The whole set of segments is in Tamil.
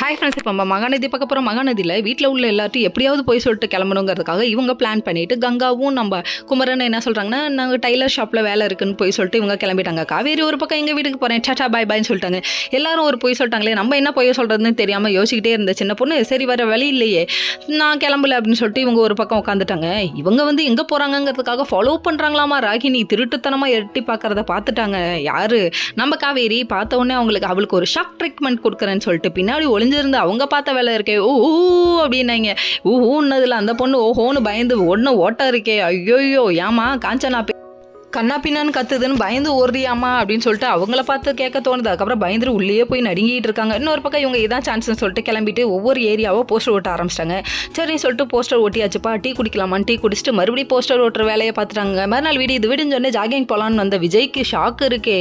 ஹாய் ஃப்ரெண்ட்ஸ், இப்போ நம்ம மகாநதி பார்க்க போகிறோம். மகாநதியில் வீட்டில் உள்ள எல்லாத்தையும் எப்படியாவது போய் சொல்லிட்டு கிளம்பணுங்கிறதுக்காக இவங்க பிளான் பண்ணிவிட்டு கங்காவும் நம்ம குமரன் என்ன சொல்கிறாங்கன்னா, நாங்கள் டைலர் ஷாப்பில் வேலை இருக்குன்னு போய் சொல்லிட்டு இவங்க கிளம்பிட்டாங்க. காவேரி ஒரு பக்கம் எங்கள் வீட்டுக்கு போகிறேன், டாடா பாய் பாய்ன்னு சொல்லிட்டாங்க. எல்லாரும் ஒரு போய் சொல்லிட்டாங்களே, நம்ம என்ன போய் சொல்கிறதுன்னு தெரியாமல் யோசிக்கிட்டே இருந்த சின்ன பொண்ணு, சரி வர வழி இல்லையே நான் கிளம்பல அப்படின்னு சொல்லிட்டு இவங்க ஒரு பக்கம் உட்காந்துட்டாங்க. இவங்க வந்து எங்கே போகிறாங்கங்கிறதுக்காக ஃபாலோ பண்ணுறாங்களாமா. ராகினி திருட்டுத்தனமாக எட்டி பார்க்குறத பார்த்துட்டாங்க. யார் நம்ம காவேரி பார்த்த உடனே அவளுக்கு ஒரு ஷாக் ட்ரீட்மெண்ட் கொடுக்குறேன்னு சொல்லிட்டு பின்னாடி ஒளிஞ்சிருந்து அவங்க பார்த்த வேலை இருக்கே ஊ அப்படின்னாங்க. ஊன்னதில் அந்த பொண்ணு ஓஹோன்னு பயந்து ஒன்று ஓட்ட இருக்கே. ஐயோயோ ஏமா காஞ்சனா கண்ணா பின்னான்னு கத்துதுன்னு பயந்து ஓடுறியாமா அப்படின்னு சொல்லிட்டு அவங்கள பார்த்து கேட்க தோணுது. அதுக்கப்புறம் பயந்துட்டு உள்ளே போய் நடுங்கிட்டு இருக்காங்க. இன்னொரு பக்கம் இவங்க இதான் சான்ஸ்னு சொல்லிட்டு கிளம்பிட்டு ஒவ்வொரு ஏரியாவோ போஸ்டர் ஓட்ட ஆரம்பிச்சிட்டாங்க. சரின்னு சொல்லிட்டு போஸ்டர் ஓட்டியாச்சுப்பா, டீ குடிக்கலாமான்னு டீ குடிச்சிட்டு மறுபடியும் போஸ்டர் ஓட்டுற வேலையை பார்த்துட்டாங்க. மறுநாள் இது விடுன்னு சொன்னே ஜாகிங் போகலான்னு வந்த விஜய்க்கு ஷாக்கு இருக்கே.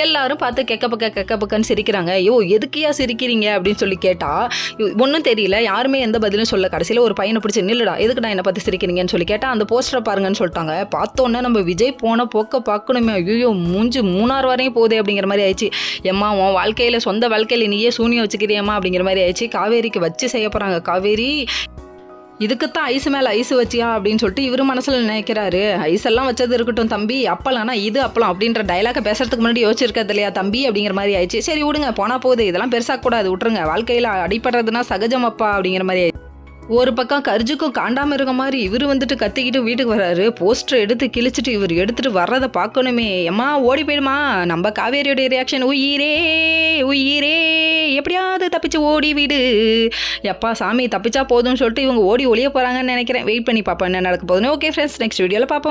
எல்லாரும் பார்த்து கெக்க பக்கன்னு சிரிக்கிறாங்க. ஐயோ எதுக்கியா சிரிக்கிறீங்க அப்படின்னு சொல்லி கேட்டால் ஒன்றும் தெரியல, யாருமே எந்த பதிலும் சொல்ல. கடைசியில் ஒரு பையனை பிடிச்சி நில்லுடா எதுக்குடா என்னை பார்த்து சிரிக்கிறீங்கன்னு சொல்லி கேட்டால் அந்த போஸ்டரை பாருங்கன்னு சொல்லிட்டாங்க. பார்த்தோன்னே நம்ம விஜய் போன போக்க பார்க்கணுமே, ஐயோ மூஞ்சி மூணார் வரையும் போதே அப்படிங்கிற மாதிரி ஆயிடுச்சு. எம்மா உன் வாழ்க்கையில் சொந்த வாழ்க்கையில் நீயே சூனியம் வச்சுக்கிறியம்மா அப்படிங்கிற மாதிரி ஆயிடுச்சு. காவேரிக்கு வச்சு செய்ய போகிறாங்க. காவேரி இதுக்குத்தான் ஐஸ் மேலே ஐஸ் வச்சியா அப்படின்னு சொல்லிட்டு இவர் மனசில் நினைக்கிறாரு. ஐஸ் எல்லாம் வச்சது இருக்கட்டும் தம்பி, அப்பலாம்னா இது அப்பலாம் அப்படின்ற டைலாக பேசுறதுக்கு முன்னாடி யோசிச்சிருக்கிறது இல்லையா தம்பி அப்படிங்கிற மாதிரி ஆயிடுச்சு. சரி விடுங்க போனால் போகுது, இதெல்லாம் பெருசாக கூடாது விட்டுருங்க, வாழ்க்கையில் அடிப்படுறதுனா சகஜம் அப்பா அப்படிங்கிற மாதிரி ஆயிடுச்சு. ஒரு பக்கம் கர்ஜுக்கும் காண்டாமல் இருக்க மாதிரி இவர் வந்துட்டு கத்திக்கிட்டு வீட்டுக்கு வர்றாரு. போஸ்டர் எடுத்து கிழிச்சிட்டு இவர் எடுத்துகிட்டு வர்றதை பார்க்கணுமே. எம்மா ஓடி போயிடுமா. நம்ம காவேரியோடைய ரியாக்ஷன் உயிரே உயிரே எப்படியாவது தப்பிச்சு ஓடி வீடு. எப்பா சாமி தப்பிச்சா போதும்னு சொல்லிட்டு இவங்க ஓடி ஒளிய போகிறாங்கன்னு நினைக்கிறேன். வெயிட் பண்ணி பார்ப்போம் என்ன நடக்க போகுதுன்னு. ஓகே ஃப்ரெண்ட்ஸ், நெக்ஸ்ட் வீடியோவில் பார்ப்போம்.